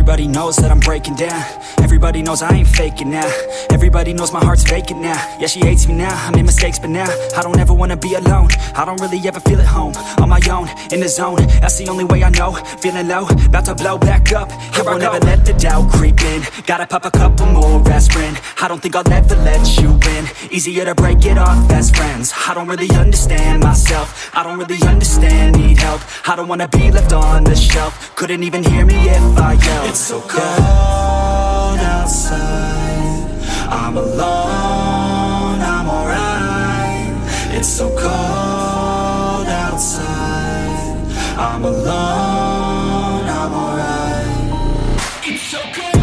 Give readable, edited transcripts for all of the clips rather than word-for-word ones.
Everybody knows that I'm breaking down. Everybody knows I ain't faking now. Everybody knows my heart's vacant now. Yeah, she hates me now, I made mistakes, but now I don't ever wanna be alone. I don't really ever feel at home. On my own, in the zone, that's the only way I know. Feeling low, about to blow back up. Here I won't ever let the doubt creep in. Gotta pop a couple more aspirin. I don't think I'll ever let you in. Easier to break it off as friends. I don't really understand myself. I don't really understand, need help. I don't wanna be left on the shelf. Couldn't even hear me if I yelled. It's so cold outside, I'm alone, I'm alright. It's so cold outside, I'm alone, I'm alright. It's so cold.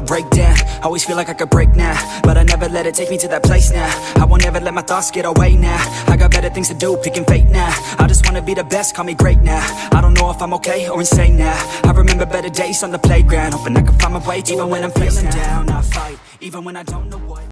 Break down, always feel like I could break now, but I never let it take me to that place now. I won't ever let my thoughts get away now. I got better things to do, picking fate now. I just wanna be the best, call me great now. I don't know if I'm okay or insane now. I remember better days on the playground, hoping I can find my way even when I'm feeling down. I fight, even when I don't know what